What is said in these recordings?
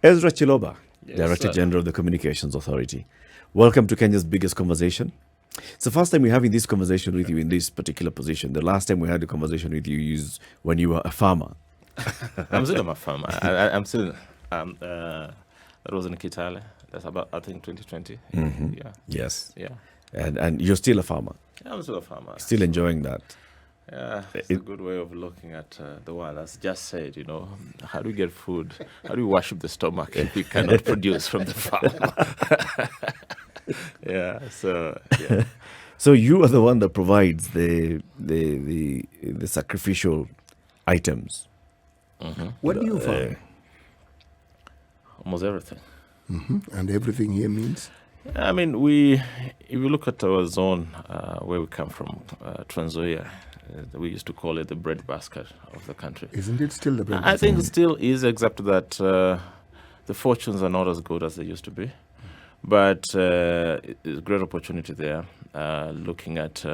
Ezra Chiloba, Yes, Director sir. General of the Communications Authority. Welcome to Kenya's biggest conversation. It's the first time we're having this conversation with you in this particular position. The last time we had a conversation with you is when you were a farmer. I'm still a farmer. I'm still. That was in Kitale. That's about, I think, 2020. Yeah. Yes. Yeah. And you're still a farmer, Yeah, I'm still a farmer. still enjoying that. Yeah, it's a good way of looking at the world. As just said, how do we get food? How do we worship the stomach if we cannot produce from the farm? Yeah. So yeah. So you are the one that provides the sacrificial items. What do you farm? Almost everything. And everything here means? I mean, if you look at our zone where we come from, Trans Nzoia, we used to call it the bread basket of the country. Isn't it still the bread? I think it still is, except that the fortunes are not as good as they used to be. But there's great opportunity there, looking at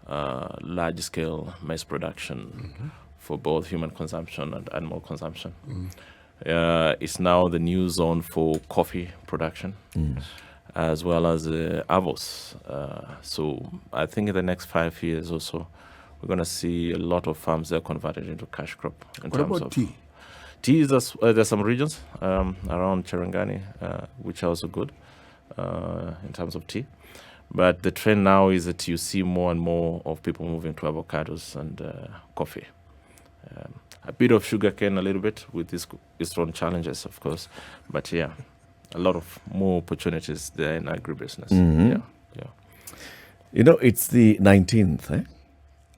large-scale maize production for both human consumption and animal consumption. It's now the new zone for coffee production, as well as avos. So I think in the next 5 years or so, we're going to see a lot of farms that are converted into cash crop. What about tea? Tea is there's some regions around Cherangani which are also good in terms of tea. But the trend now is that you see more and more of people moving to avocados and coffee. A bit of sugarcane a little bit with its own challenges, of course. But yeah, a lot of more opportunities there in agribusiness. Yeah. It's the 19th,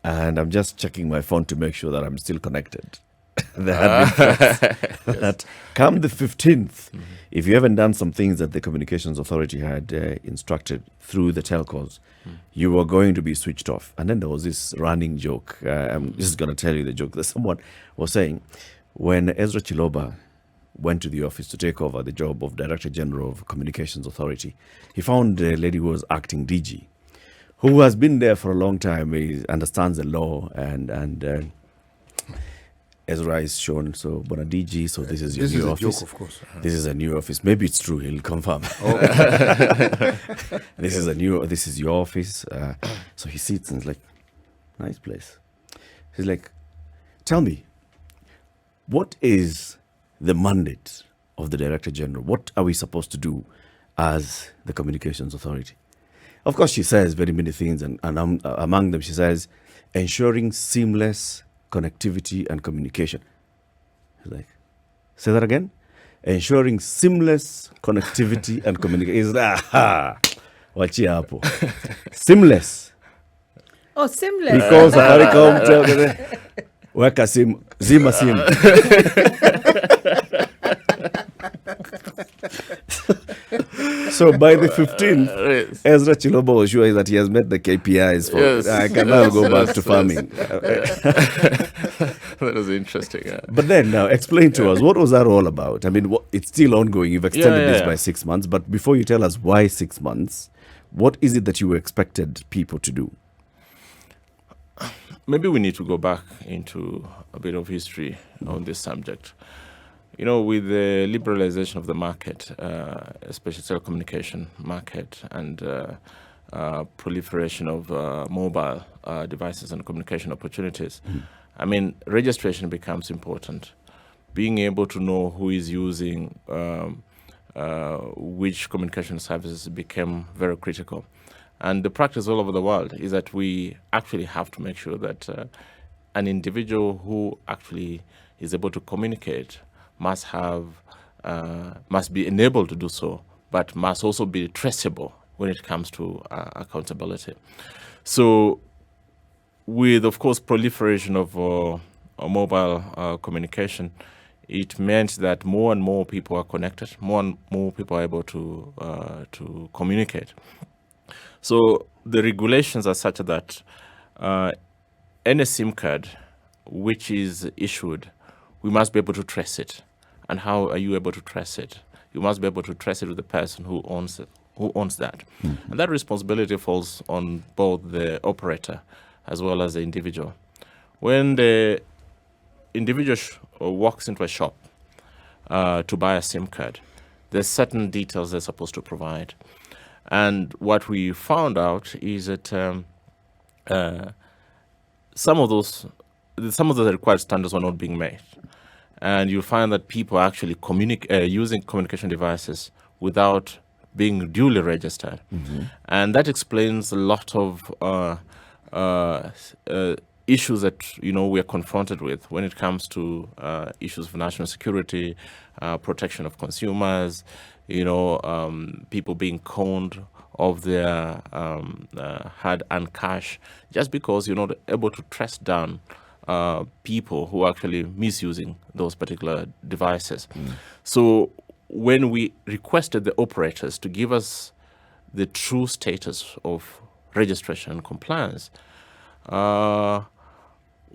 and I'm just checking my phone to make sure that I'm still connected. There have been threats that come the 15th, if you haven't done some things that the Communications Authority had instructed through the telcos, you were going to be switched off. And then there was this running joke. I'm just going to tell you the joke that someone was saying. When Ezra Chiloba went to the office to take over the job of Director General of Communications Authority, he found a lady who was acting DG, who has been there for a long time. He understands the law, and Ezra is shown, so Bona DG, so this is your This new is a office. joke, of course. This is a new office. Maybe it's true, he'll confirm. This is your office. So he sits and is like, nice place. He's like, tell me, what is the mandate of the Director General? What are we supposed to do as the Communications Authority? Of course, she says very many things, and among them, she says, ensuring seamless connectivity and communication. He's like, say that again? Ensuring seamless connectivity and communication. He's like, wachia hapo. Seamless. Oh, seamless. Because Safaricom, weka simu, zima simu. So by the 15th, Ezra Chiloba was sure that he has met the KPIs. Yes. I can now go back to farming. That was interesting. But then now explain to us, what was that all about? I mean, it's still ongoing. You've extended this Yeah. by 6 months. But before you tell us why 6 months, what is it that you expected people to do? Maybe we need to go back into a bit of history on this subject. With the liberalization of the market, especially telecommunication market, and proliferation of mobile devices and communication opportunities, I mean, registration becomes important. Being able to know who is using which communication services became very critical. And the practice all over the world is that we actually have to make sure that an individual who actually is able to communicate must be enabled to do so, but must also be traceable when it comes to accountability. So with, of course, proliferation of mobile communication, it meant that more and more people are connected, more and more people are able to communicate. So the regulations are such that any SIM card which is issued, we must be able to trace it. And how are you able to trace it? You must be able to trace it with the person who owns it, who owns that. And that responsibility falls on both the operator as well as the individual. When the individual walks into a shop, to buy a SIM card. There's certain details they're supposed to provide. And what we found out is that some of the required standards were not being met. And you'll find that people are actually using communication devices without being duly registered. And that explains a lot of issues that we are confronted with when it comes to issues of national security, protection of consumers, people being conned of their hard-earned cash, just because you're not able to trace down people who are actually misusing those particular devices. So when we requested the operators to give us the true status of registration and compliance,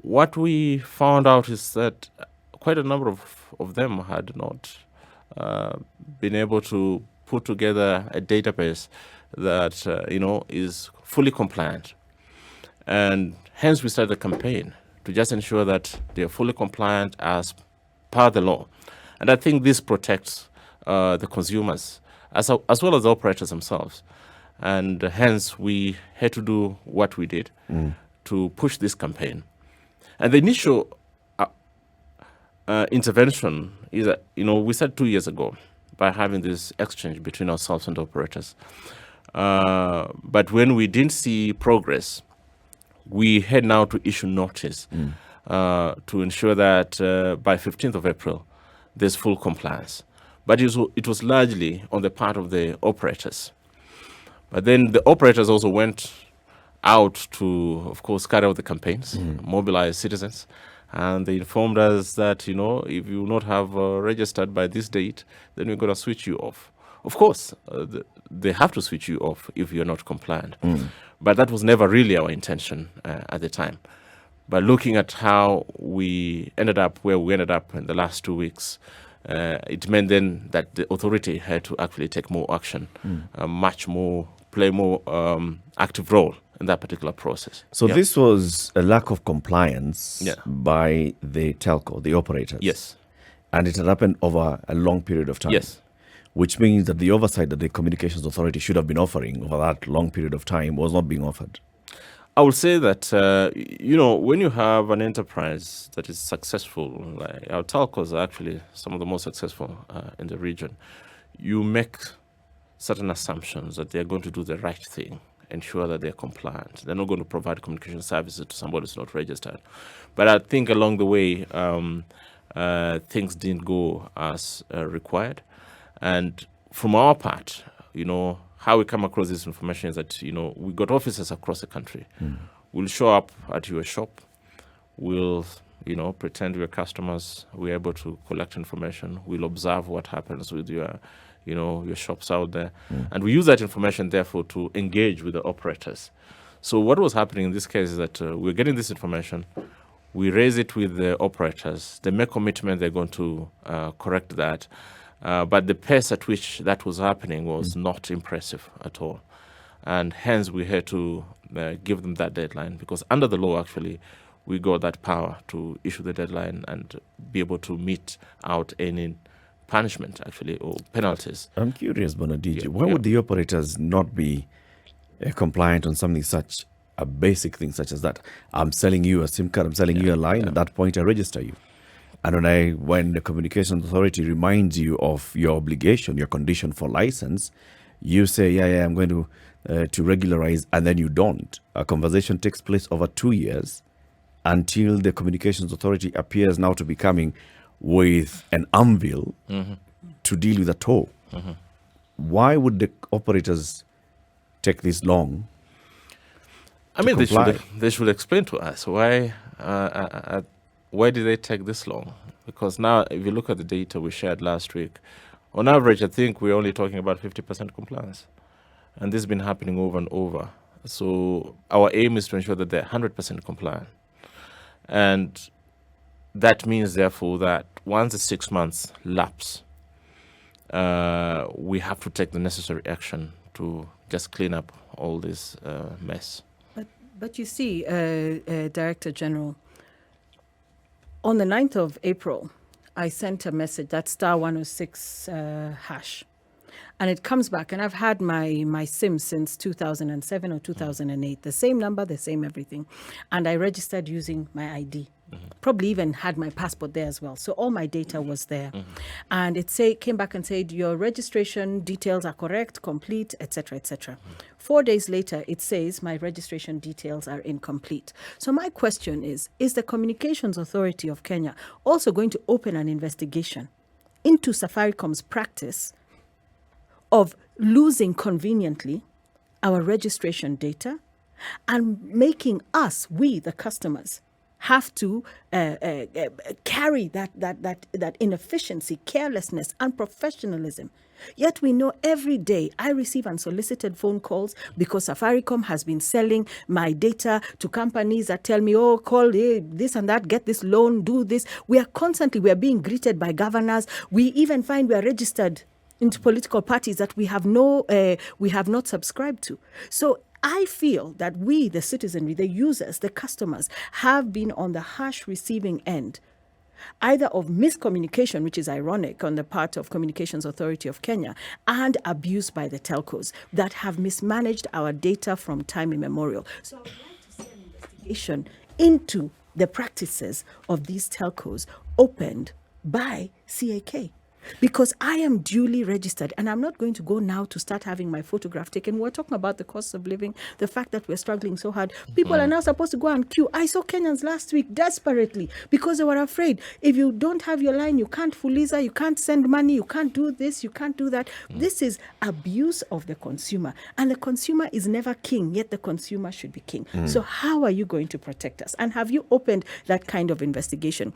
what we found out is that quite a number of them had not been able to put together a database that is fully compliant. And hence we started a campaign to just ensure that they are fully compliant as per the law. And I think this protects the consumers as well as the operators themselves. And hence we had to do what we did to push this campaign. And the initial intervention is that, we started 2 years ago by having this exchange between ourselves and operators. But when we didn't see progress, we had now to issue notice to ensure that by 15th of April, there's full compliance. But it was largely on the part of the operators. But then the operators also went out to, of course, carry out the campaigns, mobilize citizens. And they informed us that, if you not have registered by this date, then we're going to switch you off. Of course, they have to switch you off if you're not compliant. But that was never really our intention at the time. But looking at how we ended up where we ended up in the last 2 weeks, it meant then that the authority had to actually take more action, play more active role in that particular process. So this was a lack of compliance by the telco, the operators. Yes. And it had happened over a long period of time. Yes. Which means that the oversight that the Communications Authority should have been offering over that long period of time was not being offered. I would say that, when you have an enterprise that is successful, like our telcos are actually some of the most successful in the region, you make certain assumptions that they're going to do the right thing, ensure that they're compliant. They're not going to provide communication services to somebody who's not registered. But I think along the way, things didn't go as required. And from our part, how we come across this information is that, we got offices across the country. We'll show up at your shop. We'll, pretend we're customers. We're able to collect information. We'll observe what happens with your shops out there. And we use that information, therefore, to engage with the operators. So what was happening in this case is that we're getting this information. We raise it with the operators. They make commitment they're going to correct that. But the pace at which that was happening was not impressive at all. And hence we had to give them that deadline, because under the law, actually, we got that power to issue the deadline and be able to mete out any punishment, actually, or penalties. I'm curious, Bonadiji, why would the operators not be compliant on something such a basic thing such as that? I'm selling you a SIM card, I'm selling you a line, at that point I register you. And when the Communications Authority reminds you of your obligation, your condition for license, you say, I'm going to regularize, and then you don't. A conversation takes place over 2 years until the Communications Authority appears now to be coming with an anvil to deal with a toll. Why would the operators take this long? I mean, they should explain to us why did they take this long? Because now, if you look at the data we shared last week, on average, I think we're only talking about 50% compliance. And this has been happening over and over. So our aim is to ensure that they're 100% compliant. And that means, therefore, that once the 6 months lapse, we have to take the necessary action to just clean up all this mess. But you see, Director General, on the 9th of April, I sent a message, that star 106 hash. And it comes back, and I've had my SIM since 2007 or 2008. The same number, the same everything. And I registered using my ID. Probably even had my passport there as well. So all my data was there. And it came back and said, your registration details are correct, complete, etc., etc. 4 days later, it says my registration details are incomplete. So my question is the Communications Authority of Kenya also going to open an investigation into Safaricom's practice of losing conveniently our registration data and making us, we the customers, have to carry that inefficiency, carelessness, unprofessionalism? Yet we know every day I receive unsolicited phone calls because Safaricom has been selling my data to companies that tell me, oh, call this and that, get this loan, do this. We are being greeted by governors. We even find we are registered into political parties that we have not subscribed to. So I feel that we, the citizenry, the users, the customers, have been on the harsh receiving end, either of miscommunication, which is ironic on the part of Communications Authority of Kenya, and abuse by the telcos that have mismanaged our data from time immemorial. So I would like to see an investigation into the practices of these telcos opened by CAK. Because I am duly registered, and I'm not going to go now to start having my photograph taken. We're talking about the cost of living, the fact that we're struggling so hard. People are now supposed to go and queue. I saw Kenyans last week desperately because they were afraid. If you don't have your line, you can't fuliza, you can't send money, you can't do this, you can't do that. This is abuse of the consumer. And the consumer is never king, yet the consumer should be king. So how are you going to protect us? And have you opened that kind of investigation?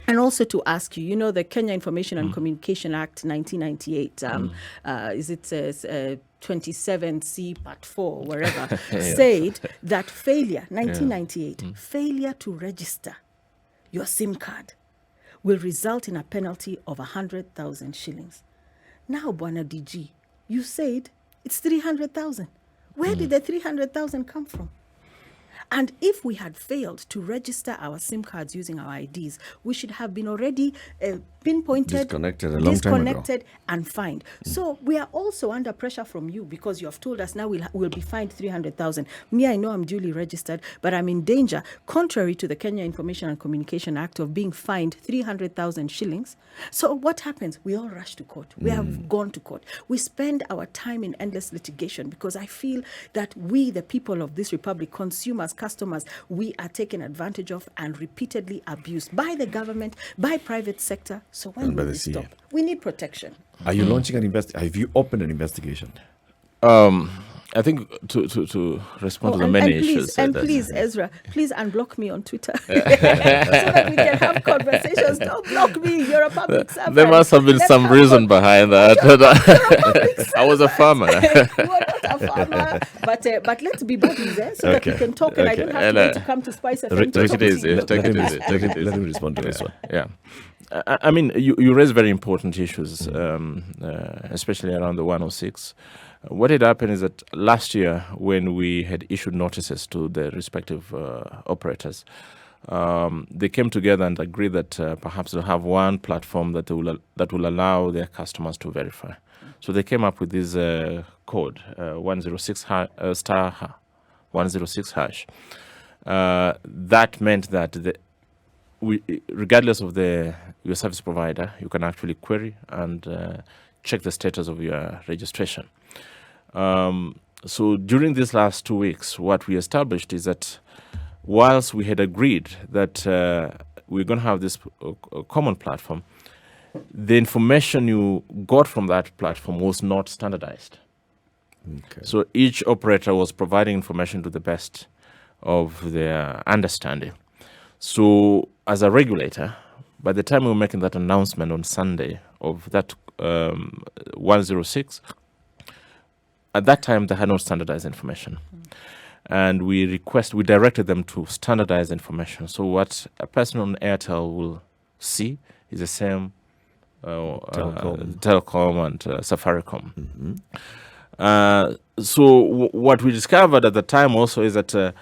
And also to ask you, the Kenya Information and Communication Act 1998, is it 27C Part 4, wherever, said that failure, 1998, failure to register your SIM card will result in a penalty of 100,000 shillings. Now, Bwana DG, you said it's 300,000. Where did the 300,000 come from? And if we had failed to register our SIM cards using our IDs, we should have been already pinpointed, disconnected, and fined. So we are also under pressure from you because you have told us now we'll be fined 300,000. Me, I know I'm duly registered, but I'm in danger, contrary to the Kenya Information and Communication Act, of being fined 300,000 shillings. So what happens? We all rush to court. We have gone to court. We spend our time in endless litigation because I feel that we, the people of this republic, consumers, customers, we are taken advantage of and repeatedly abused by the government, by private sector. So when will we stop? We need protection. Are you launching an investigation? Have you opened an investigation? I think to respond to the many issues. Please, Ezra, please unblock me on Twitter so that we can have conversations. Don't block me. You're a public servant. There must have been some reason behind that. I was a farmer. You are not a farmer, but let's be buddies, so that we can talk, and I don't have to wait to come to SpiceFM. Let me respond to this one. Yeah. I mean, you raise very important issues, especially around the 106. What had happened is that last year, when we had issued notices to the respective operators, they came together and agreed that perhaps they'll have one platform that will allow their customers to verify. So they came up with this code, 106 star 106 hash. That meant that regardless of your service provider, you can actually query and check the status of your registration. So during these last 2 weeks, what we established is that whilst we had agreed that we're going to have this common platform, the information you got from that platform was not standardized. Okay. So each operator was providing information to the best of their understanding. So as a regulator, by the time we were making that announcement on Sunday of that 106, at that time they had no standardized information. And we directed them to standardize information. So what a person on Airtel will see is the same Telcom and Safaricom. So what we discovered at the time also is that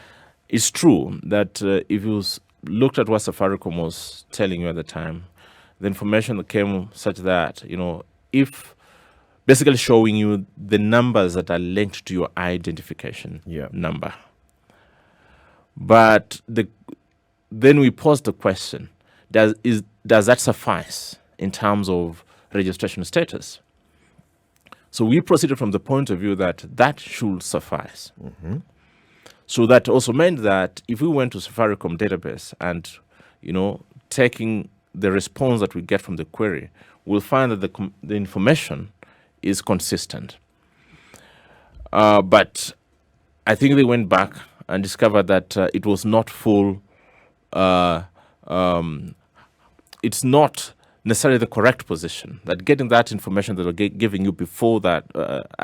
it's true that if you looked at what Safaricom was telling you at the time, the information came such that, if basically showing you the numbers that are linked to your identification number. But then we posed the question, does that suffice in terms of registration status? So we proceeded from the point of view that should suffice. Mm-hmm. So that also meant that if we went to Safaricom database and, taking the response that we get from the query, we'll find that the information is consistent. But I think they went back and discovered that it was not full. It's not necessarily the correct position. That getting that information that they're giving you before that,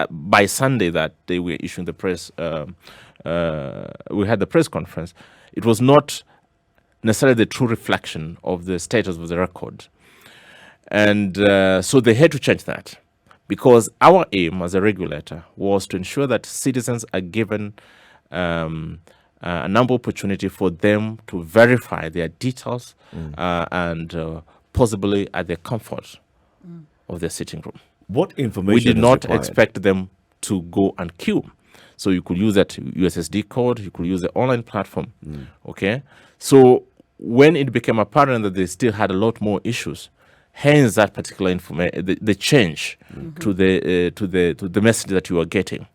by Sunday that they were issuing the press, we had the press conference, it was not necessarily the true reflection of the status of the record. And so they had to change that, because our aim as a regulator was to ensure that citizens are given an ample opportunity for them to verify their details and possibly at the comfort of their sitting room. What information We did is not required? expect them to go and queue. So you could use that USSD code, you could use the online platform. Okay? So when it became apparent that they still had a lot more issues, hence that particular information, the change to the message that you are getting.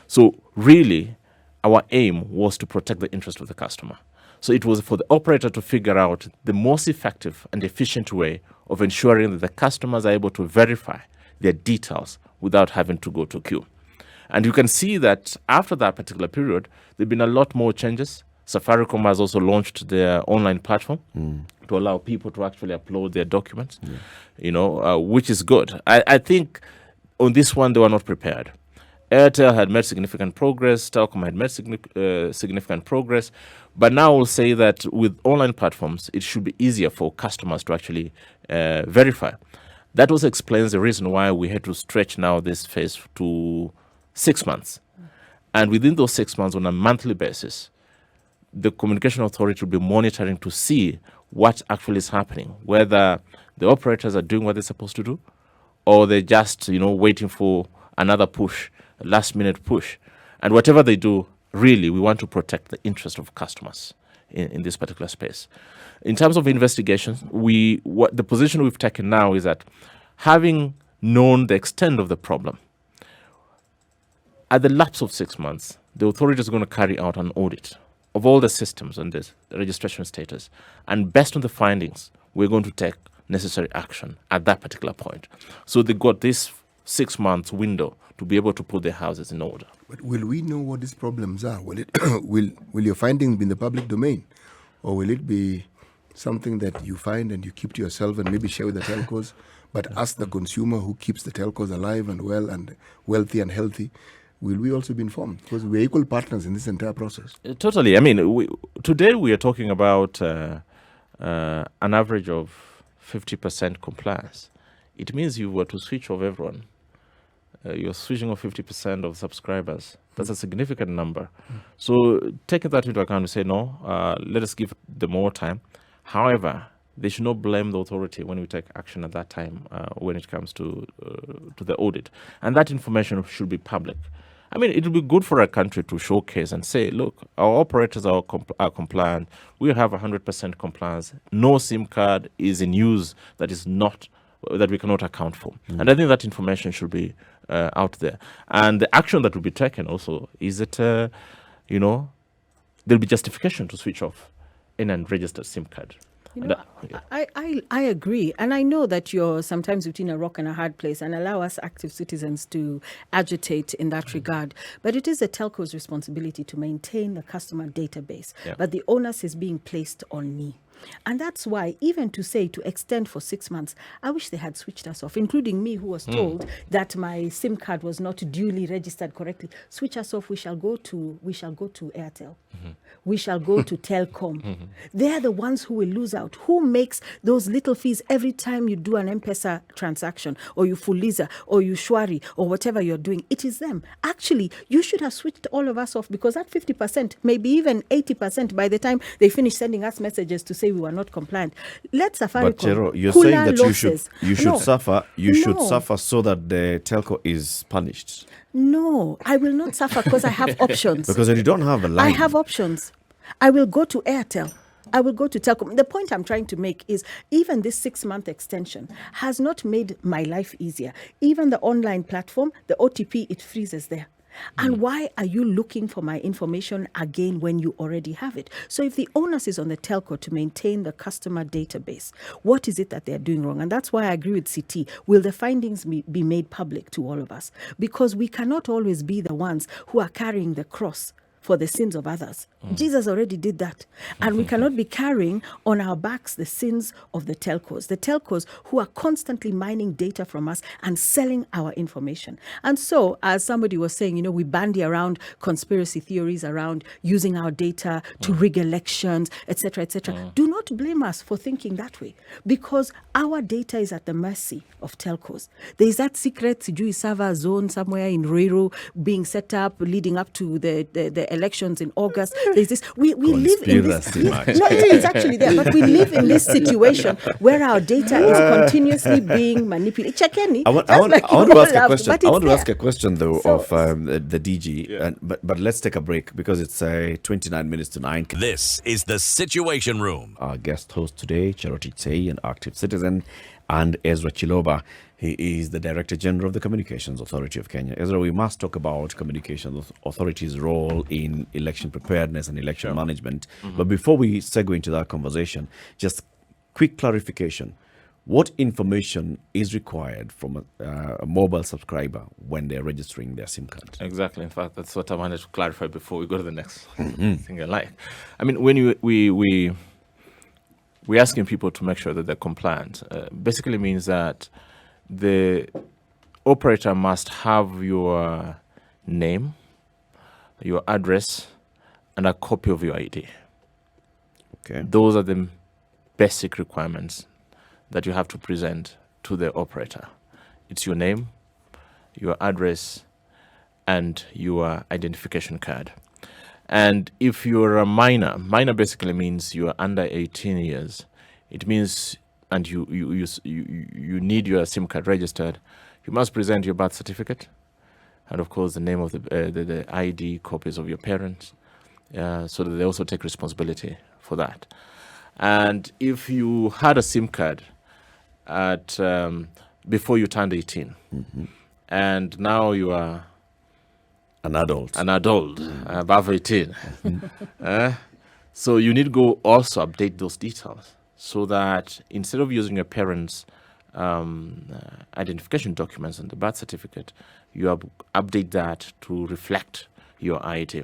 So really, our aim was to protect the interest of the customer. So it was for the operator to figure out the most effective and efficient way of ensuring that the customers are able to verify their details without having to go to queue. And you can see that after that particular period, there have been a lot more changes. Safaricom has also launched their online platform to allow people to actually upload their documents, which is good. I think on this one, they were not prepared. Airtel had made significant progress, Telcom had made significant progress, but now we'll say that with online platforms, it should be easier for customers to actually verify. That also explains the reason why we had to stretch now this phase to 6 months. And within those 6 months, on a monthly basis, the Communication Authority will be monitoring to see what actually is happening, whether the operators are doing what they're supposed to do, or they're just, waiting for another push, a last-minute push. And whatever they do, really, we want to protect the interest of customers in this particular space. In terms of investigations, the position we've taken now is that having known the extent of the problem, at the lapse of 6 months, the authority is going to carry out an audit of all the systems and this registration status. And based on the findings, we're going to take necessary action at that particular point. So they got this 6 months window to be able to put their houses in order. But will we know what these problems are? Will it will your findings be in the public domain? Or will it be something that you find and you keep to yourself and maybe share with the telcos, but ask the consumer who keeps the telcos alive and well and wealthy and healthy? Will we also be informed? Because we're equal partners in this entire process. Totally. I mean, today we are talking about an average of 50% compliance. It means you were to switch off everyone. You're switching off 50% of subscribers. That's a significant number. So taking that into account, we say, no, let us give them more time. However, they should not blame the authority when we take action at that time when it comes to the audit. And that information should be public. I mean, it will be good for a country to showcase and say, look, our operators are compliant. We have 100% compliance. No SIM card is in use that we cannot account for. And I think that information should be out there. And the action that will be taken also is that, there'll be justification to switch off an unregistered SIM card. I agree. And I know that you're sometimes between a rock and a hard place and allow us active citizens to agitate in that regard. But it is the telco's responsibility to maintain the customer database. Yeah. But the onus is being placed on me. And that's why, even to extend for 6 months, I wish they had switched us off, including me, who was told that my SIM card was not duly registered correctly. Switch us off. We shall go to Airtel. We shall go to Telcom. They're the ones who will lose out. Who makes those little fees every time you do an M-Pesa transaction, or you Fuliza, or you Shwari, or whatever you're doing? It is them. Actually, you should have switched all of us off, because that 50%, maybe even 80% by the time they finish sending us messages to say we were not compliant. Let Safaricom. But Chero, you're cooler saying that losses. you should No. suffer. You should No. suffer so that the telco is punished. No, I will not suffer because I have options. Because when you don't have a line, I have options. I will go to Airtel. I will go to Telcom. The point I'm trying to make is even this 6-month extension has not made my life easier. Even the online platform, the OTP, it freezes there. And why are you looking for my information again when you already have it? So if the onus is on the telco to maintain the customer database, what is it that they're doing wrong? And that's why I agree with CT. Will the findings be made public to all of us? Because we cannot always be the ones who are carrying the cross for the sins of others. Jesus already did that. And we cannot be carrying on our backs the sins of the telcos who are constantly mining data from us and selling our information. And so, as somebody was saying, we bandy around conspiracy theories around using our data to rig elections, etc., etc. Do not blame us for thinking that way, because our data is at the mercy of telcos. There is that secret Sijui server zone somewhere in Ruiru being set up leading up to the elections in August. There's this. We live in this. Conspiracy, Mark. No, it's actually there. But we live in this situation where our data is continuously being manipulated. Chekeni. I want to ask a question though of the DG, but let's take a break because it's 29 minutes to 9. This is the Situation Room. Our guest host today, Charity Tsei, an active citizen, and Ezra Chiloba. He is the Director General of the Communications Authority of Kenya. Ezra, we must talk about Communications Authority's role in election preparedness and election management. But before we segue into that conversation, just quick clarification. What information is required from a mobile subscriber when they're registering their SIM card? Exactly. In fact, that's what I wanted to clarify before we go to the next thing I like. I mean, when we're asking people to make sure that they're compliant, basically means that the operator must have your name, your address, and a copy of your ID. Okay. Those are the basic requirements that you have to present to the operator. It's your name, your address, and your identification card. And if you're a minor basically means you are under 18 years. It means, and you need your SIM card registered, you must present your birth certificate, and of course the name of the ID, copies of your parents, so that they also take responsibility for that. And if you had a SIM card at before you turned 18, and now you are An adult. above 18, so you need to go also update those details, so that instead of using your parents' identification documents and the birth certificate, you update that to reflect your ID.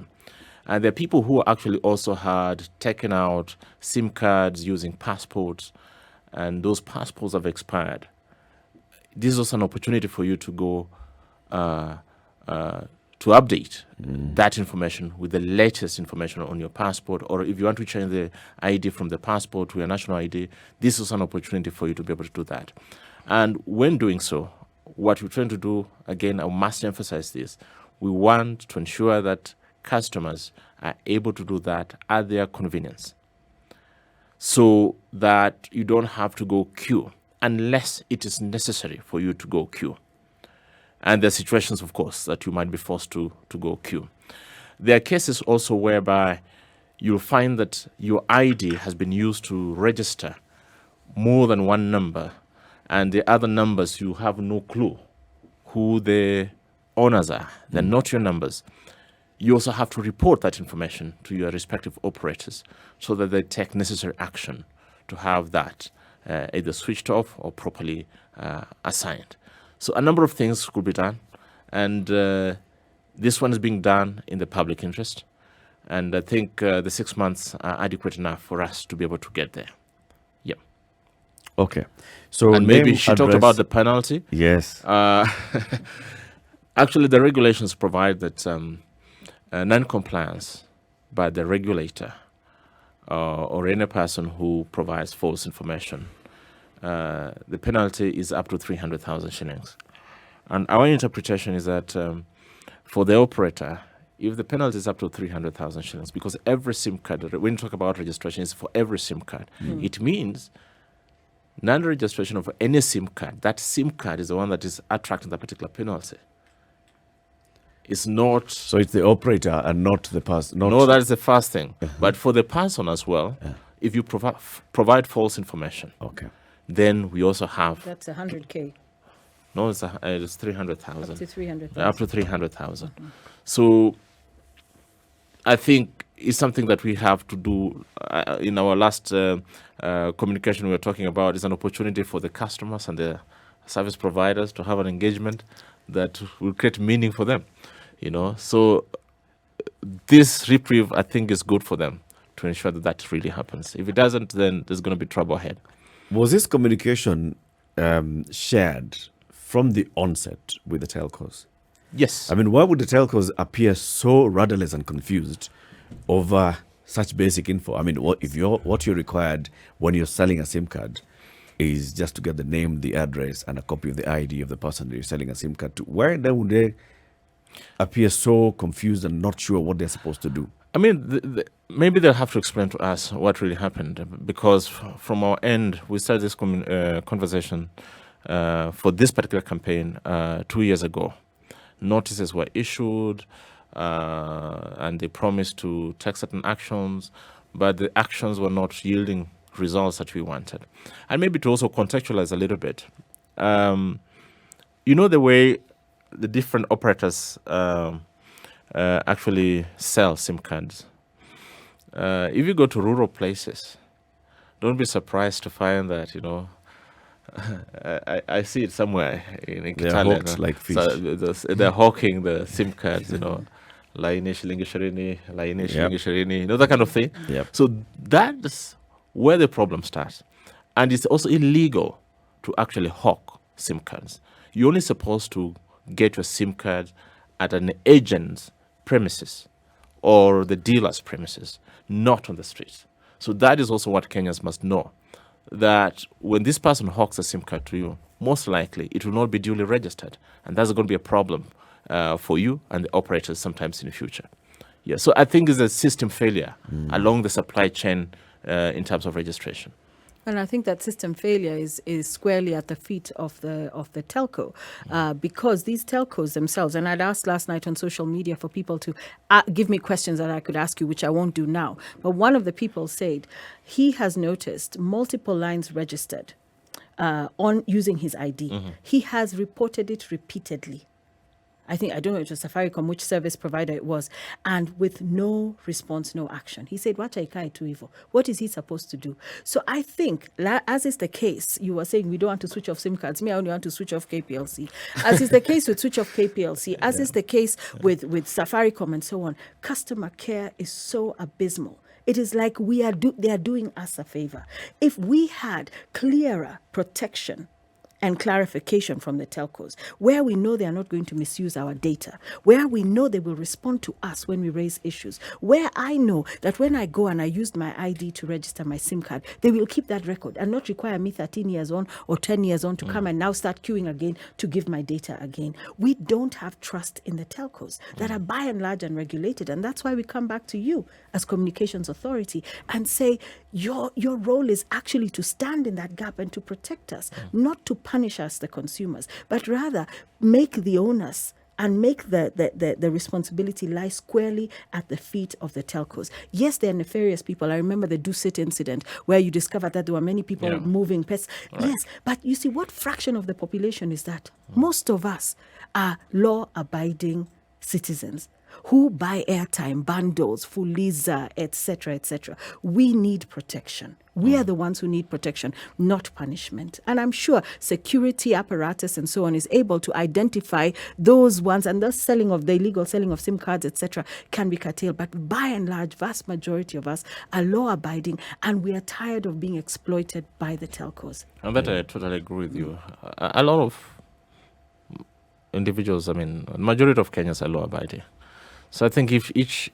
And there are people who actually also had taken out SIM cards using passports, and those passports have expired. This is also an opportunity for you to go to update that information with the latest information on your passport, or if you want to change the ID from the passport to your national ID, this is an opportunity for you to be able to do that. And when doing so, what we're trying to do, again, I must emphasize this, we want to ensure that customers are able to do that at their convenience, so that you don't have to go queue unless it is necessary for you to go queue. And there are situations, of course, that you might be forced to go queue. There are cases also whereby you'll find that your ID has been used to register more than one number, and the other numbers you have no clue who the owners are. They're not your numbers. You also have to report that information to your respective operators so that they take necessary action to have that either switched off or properly assigned. So a number of things could be done, and this one is being done in the public interest, and I think the 6 months are adequate enough for us to be able to get there. Yeah. Okay. So And maybe she talked about the penalty. Yes. Actually, the regulations provide that non-compliance by the regulator or any person who provides false information, the penalty is up to 300,000 shillings. And our interpretation is that for the operator, if the penalty is up to 300,000 shillings, because every SIM card, when you talk about registration, is for every SIM card. It means non-registration of any SIM card, that SIM card is the one that is attracting that particular penalty. It's not... So it's the operator and not the person. No, that is the first thing. But for the person as well, if you provide false information, Okay. then we also have... That's 100K. No, it's 300,000. Up to 300,000. Up to 300,000. So I think it's something that we have to do. In our last communication we were talking about is an opportunity for the customers and the service providers to have an engagement that will create meaning for them. So this reprieve, I think, is good for them to ensure that that really happens. If it doesn't, then there's going to be trouble ahead. Was this communication shared from the onset with the telcos? Yes. I mean, why would the telcos appear so rudderless and confused over such basic info? I mean, what you're required when you're selling a SIM card is just to get the name, the address, and a copy of the ID of the person that you're selling a SIM card to. Why then would they appear so confused and not sure what they're supposed to do? I mean, maybe they'll have to explain to us what really happened, because from our end, we started this conversation for this particular campaign 2 years ago. Notices were issued, and they promised to take certain actions, but the actions were not yielding results that we wanted. And maybe to also contextualize a little bit, the way the different operators actually sell SIM cards. If you go to rural places, don't be surprised to find that, I see it somewhere in They're Kitale. hawked like fish. So they're hawking the SIM cards, laini shilingi 20, laini shilingi 20, that kind of thing. Yep. So that's where the problem starts. And it's also illegal to actually hawk SIM cards. You're only supposed to get your SIM card at an agent's premises or the dealer's premises, not on the streets. So that is also what Kenyans must know, that when this person hawks a SIM card to you, most likely it will not be duly registered. And that's going to be a problem for you and the operators sometimes in the future. Yeah, so I think it's a system failure along the supply chain in terms of registration. And I think that system failure is squarely at the feet of the telco, because these telcos themselves, and I'd asked last night on social media for people to give me questions that I could ask you, which I won't do now. But one of the people said he has noticed multiple lines registered on using his ID. He has reported it repeatedly. I don't know, it was Safaricom, which service provider it was, and with no response, no action. He said, "Wacha ikae tu hivyo." What is he supposed to do? So I think, as is the case, you were saying we don't want to switch off SIM cards. Me, I only want to switch off KPLC. As is the case with switch off KPLC, as is the case with Safaricom and so on, customer care is so abysmal. It is like they are doing us a favor. If we had clearer protection and clarification from the telcos, where we know they are not going to misuse our data, where we know they will respond to us when we raise issues, where I know that when I go and I used my ID to register my SIM card, they will keep that record and not require me 13 years on or 10 years on to come and now start queuing again to give my data again. We don't have trust in the telcos that are by and large unregulated, and that's why we come back to you as Communications Authority and say your role is actually to stand in that gap and to protect us, not to punish us, the consumers, but rather make the onus and make the responsibility lie squarely at the feet of the telcos. Yes, they're nefarious people. I remember the Dusit incident where you discovered that there were many people moving pets. Right. Yes, but you see, what fraction of the population is that? Most of us are law-abiding citizens who buy airtime, bundles, Fuliza, etc., etc. We need protection. We are the ones who need protection, not punishment. And I'm sure security apparatus and so on is able to identify those ones, and the illegal selling of SIM cards, etc., can be curtailed. But by and large, vast majority of us are law-abiding, and we are tired of being exploited by the telcos. And that I totally agree with you. A lot of individuals, majority of Kenyans are law-abiding. So I think if each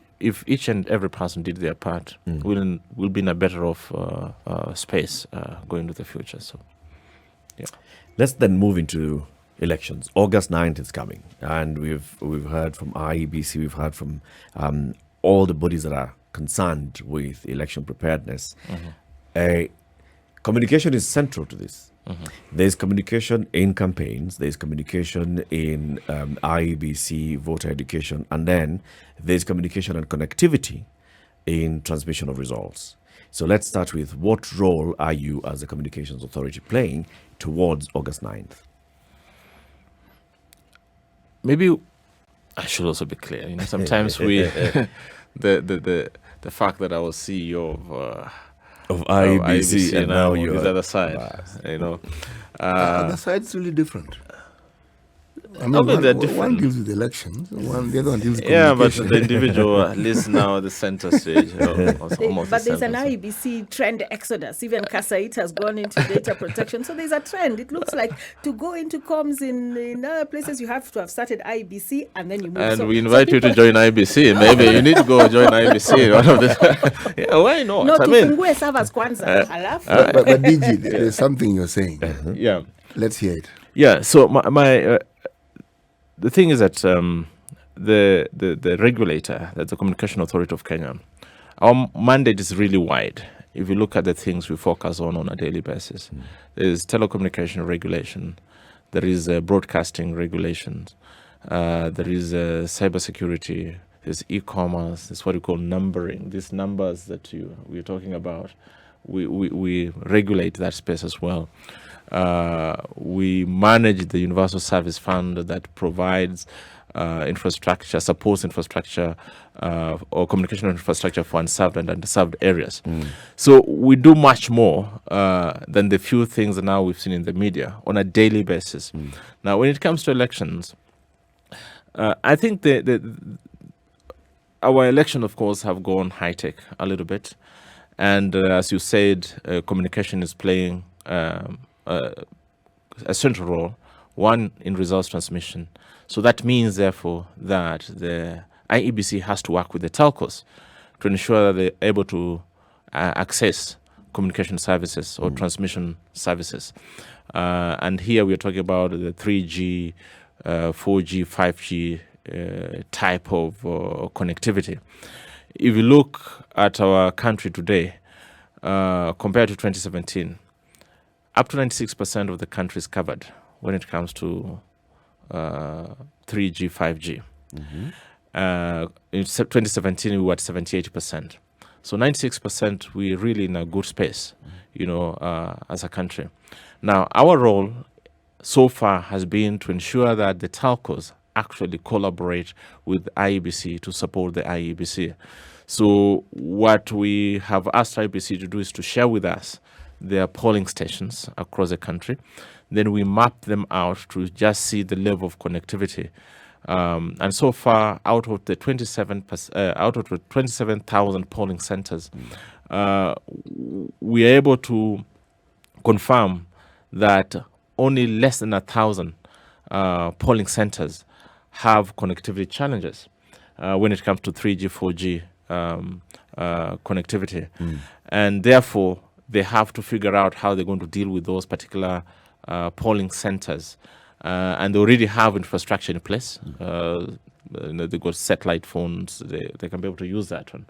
and every person did their part, we'll be in a better off space going into the future. So, yeah. Let's then move into elections. August 9th is coming, and we've heard from IEBC, we've heard from all the bodies that are concerned with election preparedness. Communication is central to this. There's communication in campaigns, there's communication in IEBC voter education, and then there's communication and connectivity in transmission of results. So let's start with, what role are you as a communications authority playing towards August 9th? Maybe I should also be clear. Sometimes we the fact that I was CEO of IEBC and now on you're this other side, the side's really different. I mean, they're one different. deals with elections, the other one deals with Yeah, but communication. the individual at least now at the center stage. But there's an IEBC trend exodus. Even Kasait has gone into data protection. So there's a trend. It looks like to go into comms in other places, you have to have started IEBC and then you move. And So- we so invite you to people- join IBC. Maybe you need to go join IBC. One of the yeah, why not? No, I mean, tufungue servers kwanza. Alafu. But DG, there's something you're saying. yeah. Let's hear it. Yeah. So my the thing is that the regulator, that's the Communication Authority of Kenya, our mandate is really wide. If you look at the things we focus on a daily basis, there is telecommunication regulation, there is broadcasting regulations, there is cybersecurity, there's e-commerce, there's what we call numbering. These numbers that we're talking about, we regulate that space as well. We manage the Universal Service Fund that provides infrastructure, supports infrastructure or communication infrastructure for unserved and underserved areas. So we do much more than the few things that now we've seen in the media on a daily basis. Now, when it comes to elections, I think our election, of course, have gone high-tech a little bit. And as you said, communication is playing a central role, one in results transmission. So that means, therefore, that the IEBC has to work with the telcos to ensure that they're able to access communication services or transmission services. And here we're talking about the 3G, 4G, 5G type of connectivity. If you look at our country today, compared to 2017, up to 96% of the country is covered when it comes to 3G, 5G. In 2017, we were at 78%. So 96%, we're really in a good space, as a country. Now, our role so far has been to ensure that the telcos actually collaborate with IEBC to support the IEBC. So what we have asked IEBC to do is to share with us their polling stations across the country. Then we map them out to just see the level of connectivity. And so far, out of the 27,000 polling centers, we are able to confirm that only less than 1,000 polling centers have connectivity challenges when it comes to 3G, 4G connectivity. And therefore, they have to figure out how they're going to deal with those particular polling centers. And they already have infrastructure in place. They've got satellite phones. They can be able to use that one.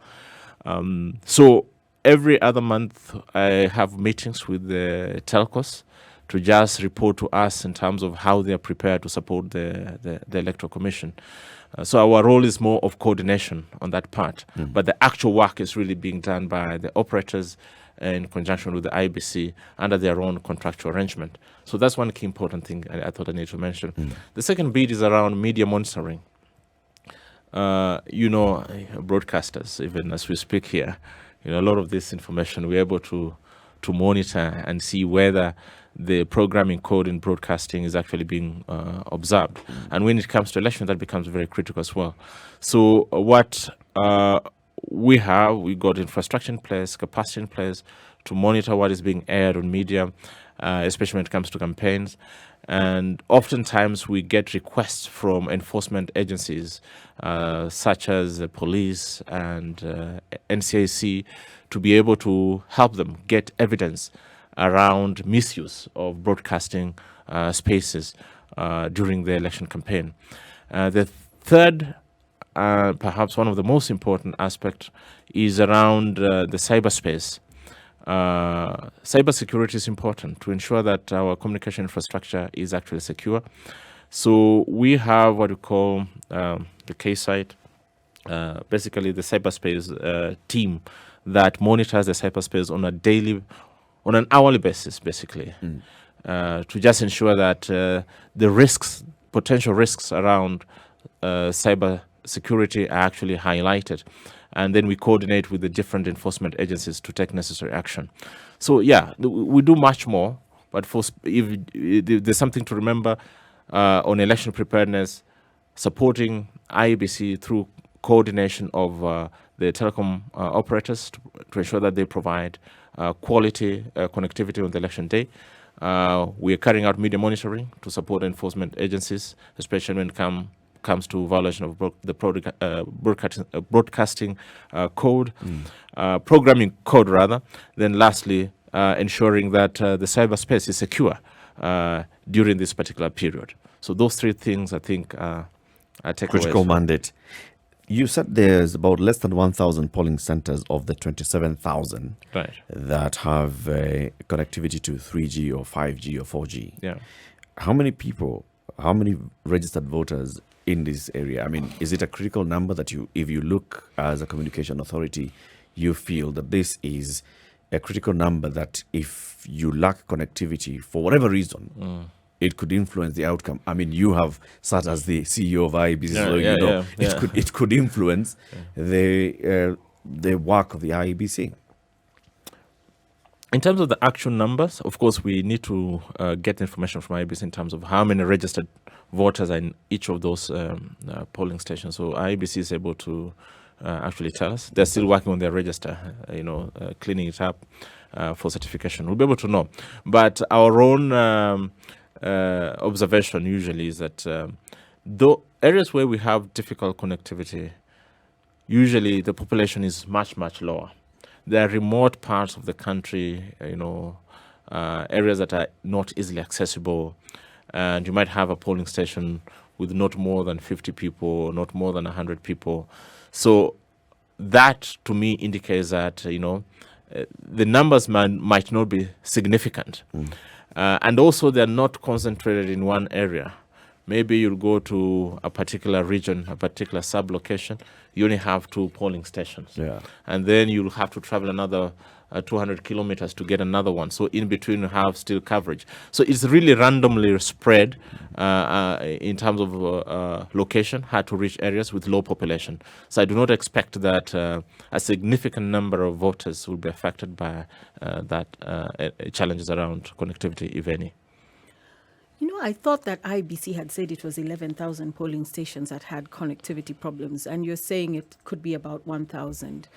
So every other month, I have meetings with the telcos to just report to us in terms of how they are prepared to support the Electoral Commission. So our role is more of coordination on that part. But the actual work is really being done by the operators in conjunction with the IBC under their own contractual arrangement. So that's one key important thing I thought I need to mention. The second bit is around media monitoring. Broadcasters, even as we speak here, a lot of this information we're able to monitor and see whether the programming code in broadcasting is actually being observed. And when it comes to election, that becomes very critical as well. So what we got infrastructure in place, capacity in place to monitor what is being aired on media, especially when it comes to campaigns. And oftentimes we get requests from enforcement agencies such as the police and NCAC to be able to help them get evidence around misuse of broadcasting spaces during the election campaign. The third, perhaps one of the most important aspects, is around the cyberspace. Cybersecurity is important to ensure that our communication infrastructure is actually secure. So we have what we call the K-site, basically the cyberspace team that monitors the cyberspace on an hourly basis, basically, to just ensure that the potential risks around cyber security are actually highlighted. And then we coordinate with the different enforcement agencies to take necessary action. So yeah, we do much more, but if there's something to remember on election preparedness, supporting IEBC through coordination of the telecom operators to ensure that they provide quality connectivity on the election day. We are carrying out media monitoring to support enforcement agencies, especially when it comes to violation of the broadcasting code, programming code rather. Then lastly, ensuring that the cyberspace is secure during this particular period. So those three things, I think, are takeaways. Critical mandate. You said there's about less than 1,000 polling centers of the 27,000 that have connectivity to 3G or 5G or 4G. Yeah. How many registered voters in this area? I mean, is it a critical number that if you look as a communication authority, you feel that this is a critical number that if you lack connectivity for whatever reason, it could influence the outcome? I mean, you have sat as the CEO of IEBC, it could influence the work of the IEBC. In terms of the actual numbers, of course, we need to get information from IEBC in terms of how many registered voters are in each of those polling stations. So IEBC is able to actually tell us. They're still working on their register, cleaning it up for certification. We'll be able to know. But our own observation usually is that the areas where we have difficult connectivity, usually the population is much, much lower. There are remote parts of the country, areas that are not easily accessible, and you might have a polling station with not more than 50 people, not more than 100 people. So that, to me, indicates that, the numbers might not be significant. And also, they're not concentrated in one area. Maybe you'll go to a particular region, a particular sub-location, you only have 2 polling stations. Yeah. And then you'll have to travel another 200 kilometers to get another one. So in between, you have still coverage. So it's really randomly spread in terms of location, hard to reach areas with low population. So I do not expect that a significant number of voters will be affected by challenges around connectivity, if any. I thought that IBC had said it was 11,000 polling stations that had connectivity problems, and you're saying it could be about 1,000.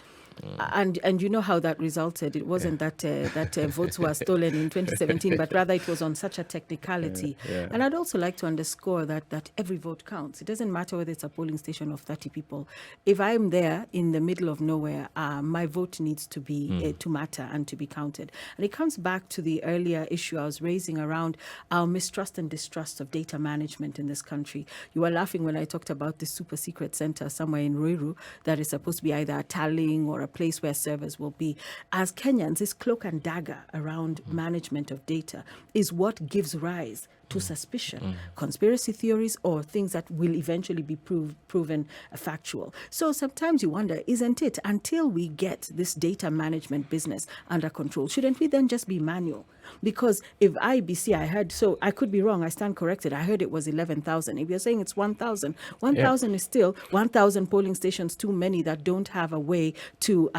And you know how that resulted. It wasn't that votes were stolen in 2017, but rather it was on such a technicality. And I'd also like to underscore that every vote counts. It doesn't matter whether it's a polling station of 30 people. If I'm there in the middle of nowhere, my vote needs to be to matter and to be counted. And it comes back to the earlier issue I was raising around our mistrust and distrust of data management in this country. You were laughing when I talked about the super secret center somewhere in Ruiru that is supposed to be either a tallying or a place where servers will be. As Kenyans, this cloak and dagger around management of data is what gives rise to suspicion, conspiracy theories, or things that will eventually be proven factual. So sometimes you wonder, isn't it, until we get this data management business under control, shouldn't we then just be manual? Because if IBC, I heard, so I could be wrong, I stand corrected, I heard it was 11,000. If you're saying it's 1,000, 1,000 is still 1,000 polling stations too many that don't have a way to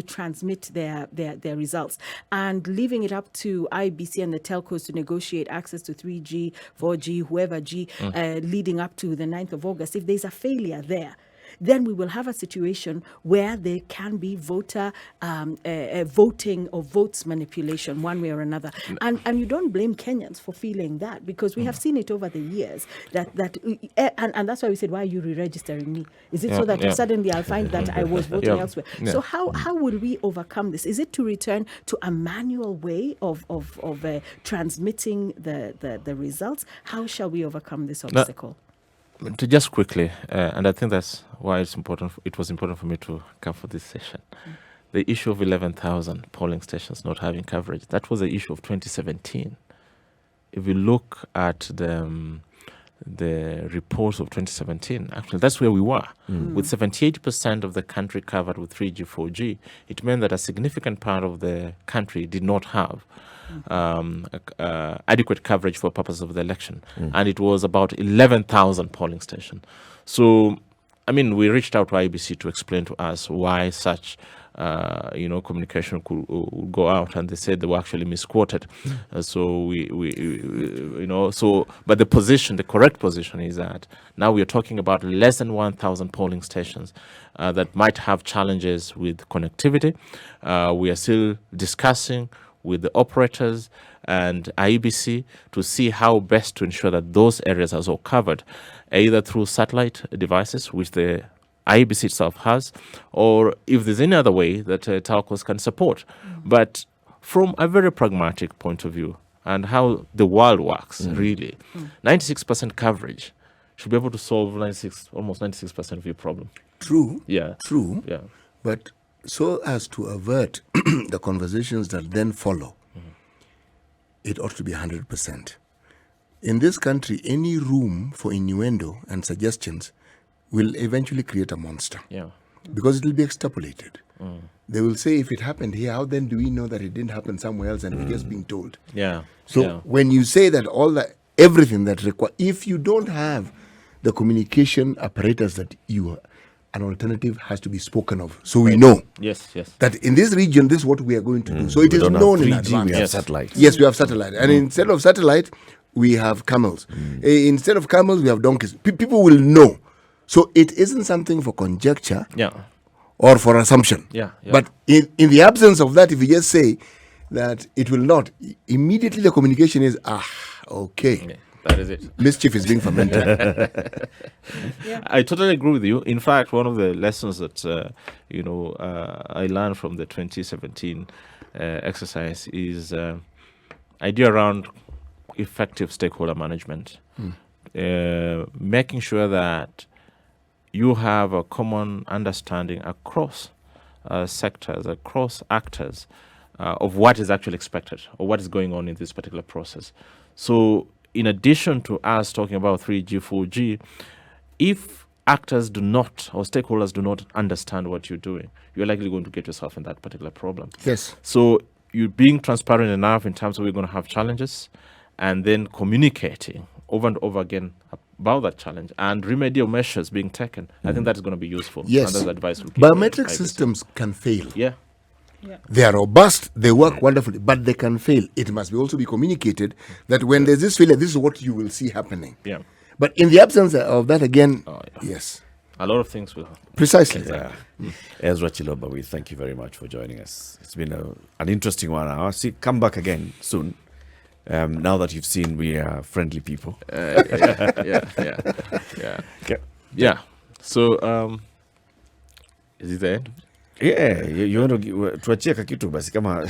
transmit their results. And leaving it up to IBC and the telcos to negotiate access to 3G, 4G, whoever G, leading up to the 9th of August, if there's a failure there, then we will have a situation where there can be voter voting or votes manipulation one way or another. And you don't blame Kenyans for feeling that, because we have seen it over the years and that's why we said, why are you re-registering me? Is it so that suddenly I'll find that I was voting elsewhere? So how will we overcome this? Is it to return to a manual way of transmitting the results? How shall we overcome this obstacle? To just quickly, and I think that's why it was important for me to come for this session. The issue of 11,000 polling stations not having coverage, that was the issue of 2017. If you look at the reports of 2017, actually that's where we were. With 78% of the country covered with 3G, 4G, it meant that a significant part of the country did not have adequate coverage for purposes of the election. And it was about 11,000 polling stations. So, I mean, we reached out to IBC to explain to us why such communication could go out, and they said they were actually misquoted. So but the correct position is that now we are talking about less than 1,000 polling stations that might have challenges with connectivity. We are still discussing with the operators and IBC to see how best to ensure that those areas are all covered, either through satellite devices, which the IBC itself has, or if there's any other way that telcos can support. But from a very pragmatic point of view and how the world works, really, 96% coverage should be able to solve almost 96% of your problem. True. Yeah. True. Yeah. But so as to avert the conversations that then follow, it ought to be 100%. In this country, any room for innuendo and suggestions will eventually create a monster. Yeah. Because it will be extrapolated. They will say, if it happened here, how then do we know that it didn't happen somewhere else and we're just being told? Yeah. So when you say that everything that if you don't have the communication apparatus that an alternative has to be spoken of. So we know Yes. that in this region, this is what we are going to do. So it We is don't have known in 3G, advance. we have satellite. Yes, we have satellite. And instead of satellite, we have camels. Instead of camels, we have donkeys. People will know. So it isn't something for conjecture or for assumption. Yeah. But in the absence of that, if you just say that it will not, immediately the communication is, okay. Yeah, that is it. Mischief is being fermented. I totally agree with you. In fact, one of the lessons that I learned from the 2017 exercise is idea around effective stakeholder management, making sure that you have a common understanding across sectors, across actors, of what is actually expected or what is going on in this particular process. So in addition to us talking about 3G, 4G, if actors do not or stakeholders do not understand what you're doing, you're likely going to get yourself in that particular problem. Yes. So you're being transparent enough in terms of we're going to have challenges, and then communicating over and over again about that challenge and remedial measures being taken. I think that is going to be useful. Yes. And that's advice we give Biometric to IBC. systems can fail. Yeah. They are robust, they work wonderfully, but they can fail. It must also be communicated that when there's this failure, this is what you will see happening. Yeah. But in the absence of that, again, yes. A lot of things will happen. Precisely. Yeah. Ezra Chiloba, we thank you very much for joining us. It's been an interesting 1 hour. Come back again soon. Now that you've seen we are friendly people. Yeah. Okay. Yeah. So, is it the end? Yeah, you want to tuachie kakitu basi kama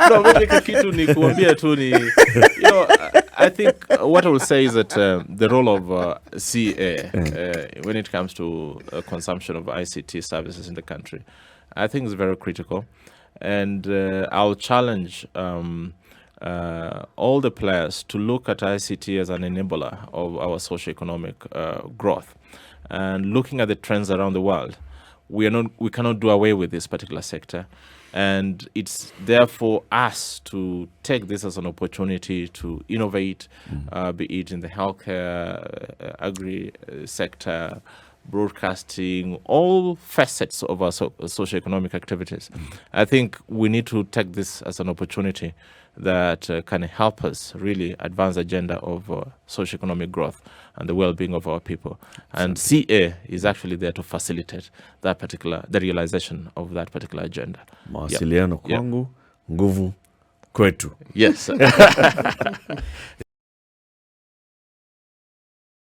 No, maybe kitu ni kuambia tu ni, I think what I will say is that the role of CA when it comes to consumption of ICT services in the country, I think is very critical. And I'll challenge all the players to look at ICT as an enabler of our socioeconomic growth. And looking at the trends around the world, we cannot do away with this particular sector. And it's therefore us to take this as an opportunity to innovate, be it in the healthcare, agri sector, broadcasting, all facets of our socioeconomic activities. I think we need to take this as an opportunity that can help us really advance the agenda of socioeconomic growth and the well-being of our people. And CA is actually there to facilitate the realization of that particular agenda. Mawasiliano kwangu, nguvu kwetu. Yes.